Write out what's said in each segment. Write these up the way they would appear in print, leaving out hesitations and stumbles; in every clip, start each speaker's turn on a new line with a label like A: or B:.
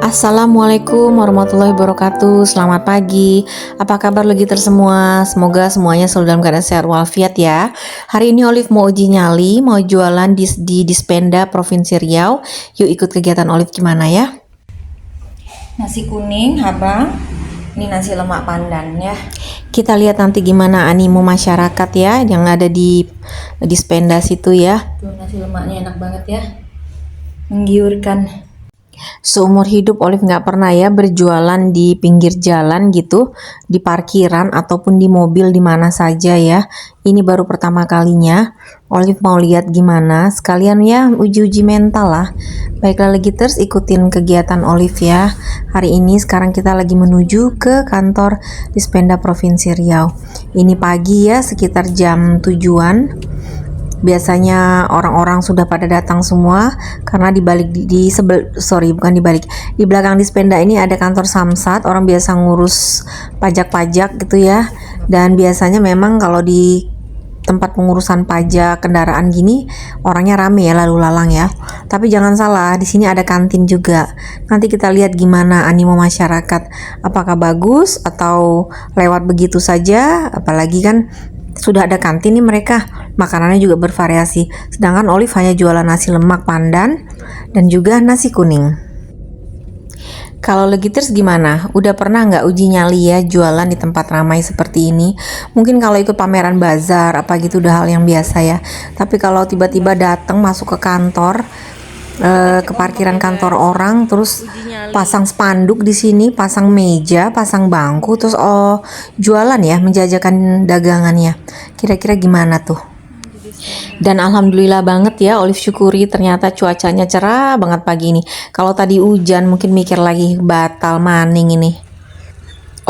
A: Assalamualaikum warahmatullahi wabarakatuh. Selamat pagi. Apa kabar lagi semua? Semoga semuanya selalu dalam keadaan sehat walafiat ya. Hari ini Olive mau uji nyali, mau jualan di Dispenda Provinsi Riau. Yuk ikut kegiatan Olive gimana ya? Nasi kuning, Abang. Ini nasi lemak pandan ya. Kita lihat nanti gimana animo masyarakat ya yang ada di Dispenda situ ya. Tuh nasi lemaknya enak banget ya. Menggiurkan. Seumur hidup Olive nggak pernah ya berjualan di pinggir jalan gitu, di parkiran ataupun di mobil di mana saja ya. Ini baru pertama kalinya. Olive mau lihat gimana, sekalian ya uji-uji mental lah. Baiklah Legiters, ikutin kegiatan Olive ya. Hari ini sekarang kita lagi menuju ke kantor Dispenda Provinsi Riau. Ini pagi ya, sekitar jam 7-an. Biasanya orang-orang sudah pada datang semua karena di belakang Dispenda ini ada kantor Samsat. Orang biasa ngurus pajak-pajak gitu ya. Dan biasanya memang kalau di tempat pengurusan pajak kendaraan gini orangnya rame ya, lalu lalang ya. Tapi jangan salah, di sini ada kantin juga. Nanti kita lihat gimana animo masyarakat. Apakah bagus atau lewat begitu saja? Apalagi kan sudah ada kantin nih mereka, makanannya juga bervariasi. Sedangkan Olive hanya jualan nasi lemak pandan dan juga nasi kuning. Kalau Legiters gimana? Udah pernah nggak uji nyali ya jualan di tempat ramai seperti ini? Mungkin kalau ikut pameran bazar apa gitu udah hal yang biasa ya. Tapi kalau tiba-tiba datang masuk ke kantor, ke parkiran kantor orang, terus pasang spanduk di sini, pasang meja, pasang bangku, terus jualan ya, menjajakan dagangannya. Kira-kira gimana tuh? Dan alhamdulillah banget ya, Olive syukuri ternyata cuacanya cerah banget pagi ini. Kalau tadi hujan mungkin mikir lagi batal maning ini.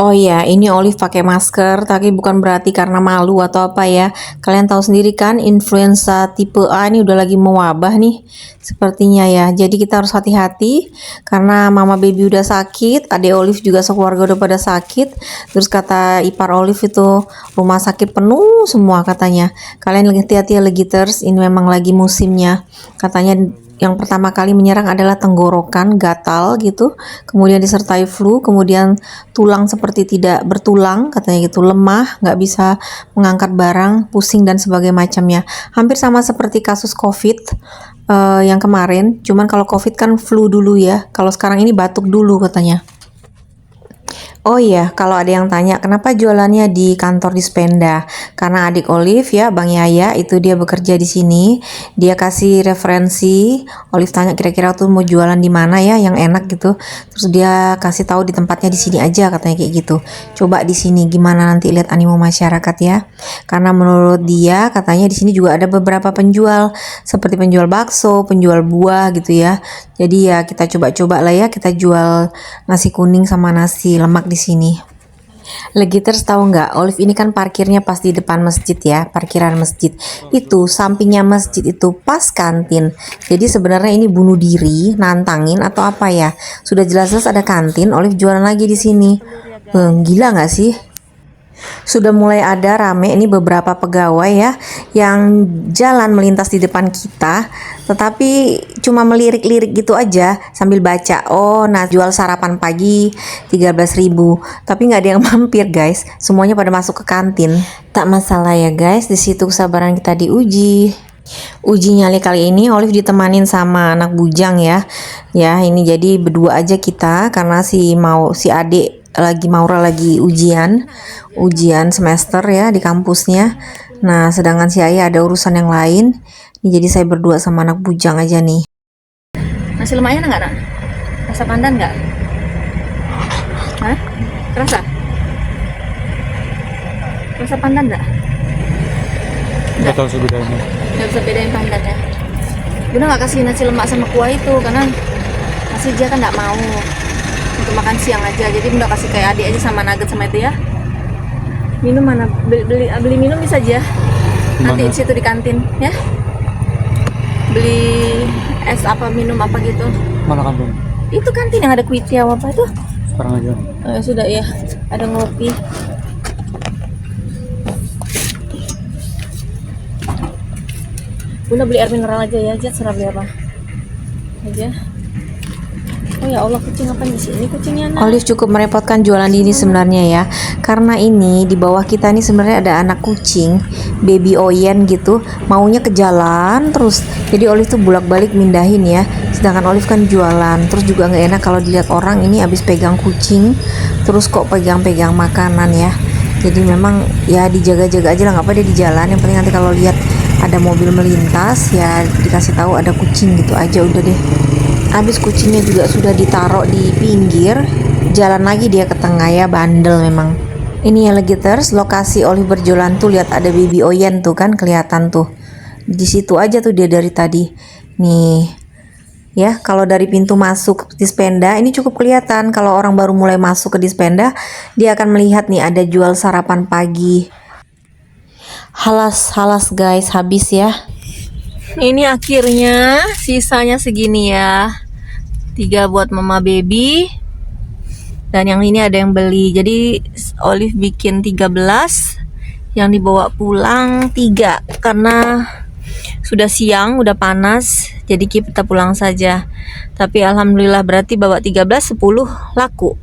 A: Oh iya, ini Olive pakai masker, tapi bukan berarti karena malu atau apa ya. Kalian tahu sendiri kan, influenza tipe A ini udah lagi mewabah nih, sepertinya ya. Jadi kita harus hati-hati, karena mama baby udah sakit, adik Olive juga sekeluarga udah pada sakit. Terus kata ipar Olive itu, rumah sakit penuh semua katanya. Kalian hati-hati ya Legiters, ini memang lagi musimnya. Katanya yang pertama kali menyerang adalah tenggorokan, gatal gitu, kemudian disertai flu, kemudian tulang seperti tidak bertulang, katanya gitu, lemah, nggak bisa mengangkat barang, pusing dan sebagainya macamnya. Hampir sama seperti kasus COVID yang kemarin, cuman kalau COVID kan flu dulu ya, kalau sekarang ini batuk dulu katanya. Oh iya, kalau ada yang tanya kenapa jualannya di kantor Dispenda? Karena adik Olive ya, Bang Yaya, itu dia bekerja di sini. Dia kasih referensi. Olive tanya kira-kira tuh mau jualan di mana ya yang enak gitu. Terus dia kasih tahu di tempatnya di sini aja katanya kayak gitu. Coba di sini gimana nanti lihat animo masyarakat ya. Karena menurut dia katanya di sini juga ada beberapa penjual seperti penjual bakso, penjual buah gitu ya. Jadi ya kita coba-coba lah ya, kita jual nasi kuning sama nasi lemak di sini. Legiters tahu nggak, Olive ini kan parkirnya pas di depan masjid ya, parkiran masjid. Itu sampingnya masjid itu pas kantin. Jadi sebenarnya ini bunuh diri, nantangin atau apa ya? Sudah jelas-jelas ada kantin, Olive jualan lagi di sini. Gila nggak sih? Sudah mulai ada rame ini beberapa pegawai ya yang jalan melintas di depan kita, tetapi cuma melirik-lirik gitu aja sambil baca, oh nah jual sarapan pagi 13.000, tapi nggak ada yang mampir guys, semuanya pada masuk ke kantin. Tak masalah ya guys, di situ kesabaran kita diuji. Uji nyali kali ini Olive ditemanin sama anak bujang ya. Ya ini jadi berdua aja kita karena si adik Maura lagi ujian semester ya di kampusnya. Nah sedangkan si Ayah ada urusan yang lain. Ini jadi saya berdua sama anak bujang aja nih. Nasi lemaknya enggak nak? Rasa pandan nggak? Hah? Kerasa? Rasa pandan nggak?
B: Nggak tahu sih bedanya.
A: Nggak bisa bedain pandan ya. Bunda nggak kasih nasi lemak sama kuah itu karena nasi dia kan nggak mau untuk makan siang aja, jadi Bunda kasih kayak adik aja sama nugget sama itu ya. Minum mana? Beli minum bisa aja. Nanti di situ di kantin ya. Beli es apa minum apa gitu.
B: Mana kantin?
A: Itu kantin yang ada kuitiau apa itu?
B: Sekarang aja.
A: Sudah ya. Ada ngopi. Bunda beli air mineral aja ya, Jat serah beli apa aja.
C: Oh ya Allah, kucing apa di sini kucingnya? Nak?
A: Olive cukup merepotkan jualan ini sebenarnya ya, karena ini di bawah kita nih sebenarnya ada anak kucing, baby Oyen gitu, maunya ke jalan terus. Jadi Olive tuh bolak-balik mindahin ya, sedangkan Olive kan jualan. Terus juga nggak enak kalau dilihat orang ini abis pegang kucing, terus kok pegang-pegang makanan ya. Jadi memang ya dijaga-jaga aja lah, nggak apa dia di jalan. Yang penting nanti kalau lihat ada mobil melintas ya dikasih tahu ada kucing gitu aja, udah deh. Habis kucingnya juga sudah ditaruh di pinggir, jalan lagi dia ke tengah ya, bandel memang. Ini alligators, lokasi Olive berjualan tuh, lihat ada baby Oyen tuh kan kelihatan tuh. Di situ aja tuh dia dari tadi. Nih. Ya, kalau dari pintu masuk Dispenda ini cukup kelihatan. Kalau orang baru mulai masuk ke Dispenda, dia akan melihat nih ada jual sarapan pagi. Halas guys, habis ya.
C: Ini akhirnya sisanya segini ya. 3 buat mama baby. Dan yang ini ada yang beli. Jadi Olive bikin 13, yang dibawa pulang 3 karena sudah siang, udah panas. Jadi kita pulang saja. Tapi alhamdulillah berarti bawa 13, 10 laku.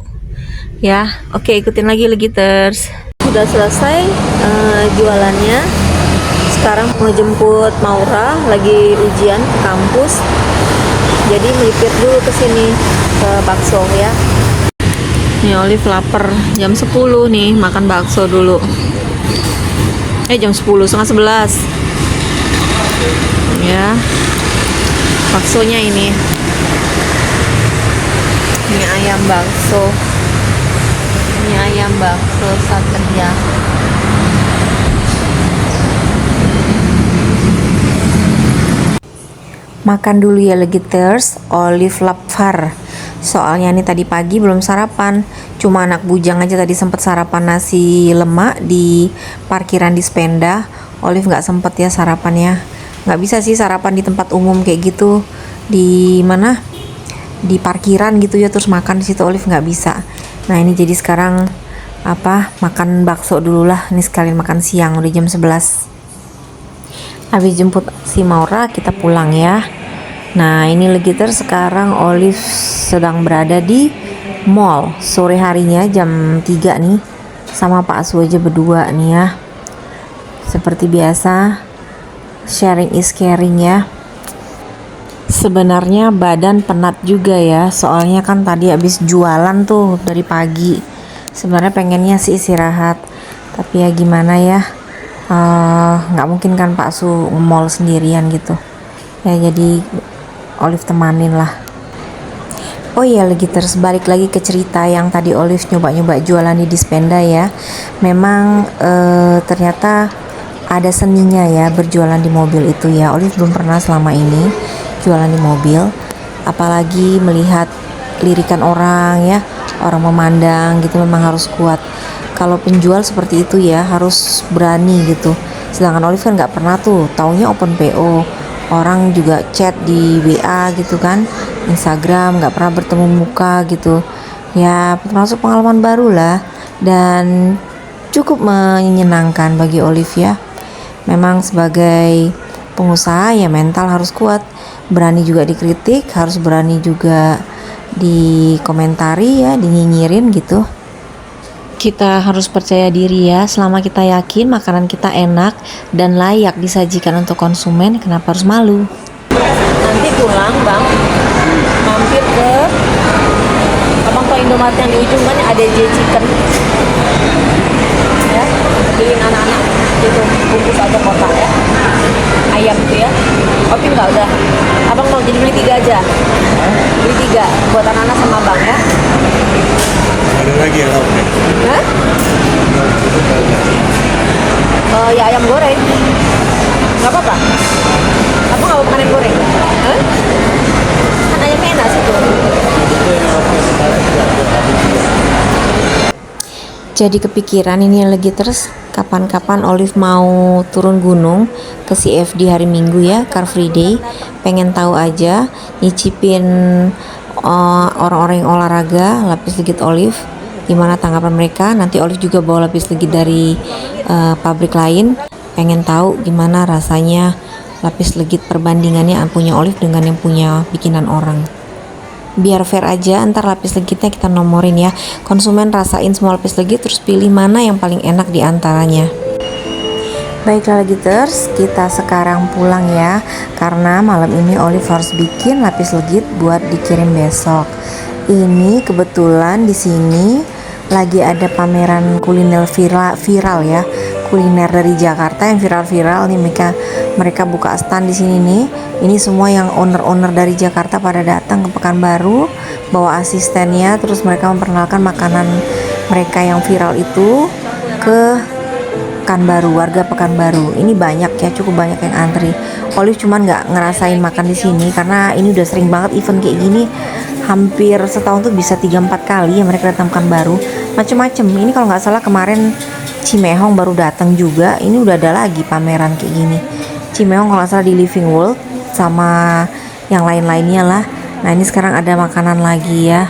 C: Ya, oke, ikutin lagi Legiters. Sudah selesai jualannya. Sekarang mau jemput Maura, lagi ujian ke kampus. Jadi melipir dulu ke sini ke bakso ya. Nih Olive lapar, jam 10 nih makan bakso dulu. Jam 10, setengah 11. Ya. Baksonya ini. Ini ayam bakso. Ini ayam bakso Satria.
A: Makan dulu ya Legiters, Olive lapar. Soalnya nih tadi pagi belum sarapan, cuma anak bujang aja tadi sempet sarapan nasi lemak di parkiran Dispenda. Olive nggak sempet ya sarapannya. Nggak bisa sih sarapan di tempat umum kayak gitu, di mana, di parkiran gitu ya, terus makan di situ. Olive nggak bisa. Nah ini jadi sekarang makan bakso dulu lah. Ini sekalian makan siang, udah jam 11. Habis jemput si Maura kita pulang ya. Nah ini Legiters, sekarang Olive sedang berada di mall sore harinya jam 3 nih, sama Pak Asu aja berdua nih ya. Seperti biasa, sharing is caring ya. Sebenarnya badan penat juga ya, soalnya kan tadi habis jualan tuh dari pagi. Sebenarnya pengennya sih istirahat, tapi ya gimana ya, nggak mungkin kan Pak Su nge-mall sendirian gitu ya, jadi Olive temanin lah. Oh iya Legiters, balik lagi ke cerita yang tadi Olive nyoba-nyoba jualan di Dispenda ya. Memang ternyata ada seninya ya berjualan di mobil itu ya. Olive belum pernah selama ini jualan di mobil, apalagi melihat lirikan orang ya, orang memandang gitu, memang harus kuat. Kalau penjual seperti itu ya harus berani gitu. Sedangkan Olive kan nggak pernah tuh, taunya open PO, orang juga chat di WA gitu kan, Instagram, nggak pernah bertemu muka gitu. Ya termasuk pengalaman baru lah, dan cukup menyenangkan bagi Olive ya. Memang sebagai pengusaha ya mental harus kuat, berani juga dikritik, harus berani juga dikomentari ya, dinyinyirin gitu. Kita harus percaya diri ya, selama kita yakin makanan kita enak dan layak disajikan untuk konsumen, kenapa harus malu?
C: Nanti pulang bang, mampir ke abang tau Indomaret yang di ujung kan ada J Chicken ya, beliin anak-anak itu bungkus aja kotak ya, ayam tuh ya. Oke enggak, udah abang mau jadi beli 3 aja, beli 3 buat anak-anak sama abang ya.
B: Ada lagi ya lauknya?
C: Hah? Ya ayam goreng. Gak apa-apa? Apa gak mau makan ayam goreng? Hah? Kan ayamnya enak sih tuh.
A: Jadi kepikiran ini lagi terus, kapan-kapan Olive mau turun gunung ke CFD hari Minggu ya, Car Free Day. Pengen tahu aja, nyicipin orang-orang yang olahraga lapis legit Olive, gimana tanggapan mereka. Nanti Olive juga bawa lapis legit dari pabrik lain, pengen tahu gimana rasanya lapis legit, perbandingannya yang punya Olive dengan yang punya bikinan orang. biar fair aja, ntar lapis legitnya kita nomorin ya. Konsumen rasain semua lapis legit terus pilih mana yang paling enak di antaranya. Baiklah legiters, kita sekarang pulang ya, karena malam ini Olive harus bikin lapis legit buat dikirim besok. Ini kebetulan di sini lagi ada pameran kuliner viral ya, kuliner dari Jakarta yang viral-viral nih. Mereka buka stand di sini nih. Ini semua yang owner-owner dari Jakarta pada datang ke Pekanbaru, bawa asistennya, terus mereka memperkenalkan makanan mereka yang viral itu ke Pekanbaru, warga Pekanbaru. Ini banyak ya, cukup banyak yang antri. Olive cuman nggak ngerasain makan di sini karena ini udah sering banget event kayak gini. Hampir setahun tuh bisa 3-4 kali ya mereka datang Pekanbaru. Macem-macem. Ini kalau nggak salah kemarin Cimehong baru datang juga. Ini udah ada lagi pameran kayak gini. Cimehong kalau nggak salah di Living World sama yang lain-lainnya lah. Nah ini sekarang ada makanan lagi ya.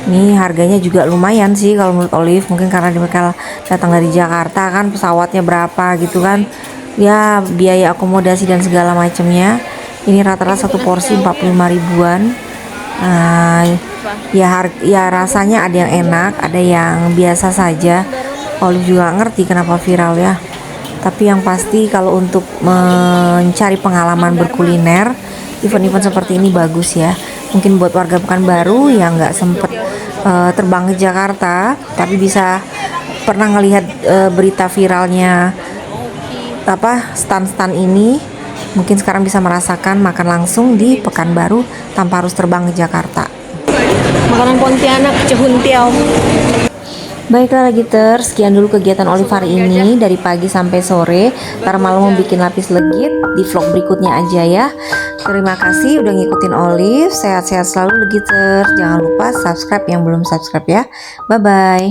A: Ini harganya juga lumayan sih kalau menurut Olive, mungkin karena mereka datang dari Jakarta kan, pesawatnya berapa gitu kan ya, biaya akomodasi dan segala macamnya. Ini rata-rata satu porsi 45 ribuan. Ya rasanya ada yang enak, ada yang biasa saja. Olive juga ngerti kenapa viral ya. Tapi yang pasti kalau untuk mencari pengalaman berkuliner, event-event seperti ini bagus ya. Mungkin buat warga Pekanbaru yang nggak sempet terbang ke Jakarta, tapi bisa pernah ngelihat berita viralnya stand-stand ini, mungkin sekarang bisa merasakan makan langsung di Pekanbaru tanpa harus terbang ke Jakarta.
C: Makanan Pontianak, cehuntiao.
A: Baiklah legiters, sekian dulu kegiatan Olive hari ini dari pagi sampai sore. Ntar malam mau bikin lapis legit di vlog berikutnya aja ya. Terima kasih udah ngikutin Olive. Sehat-sehat selalu legiters. Jangan lupa subscribe yang belum subscribe ya. Bye bye.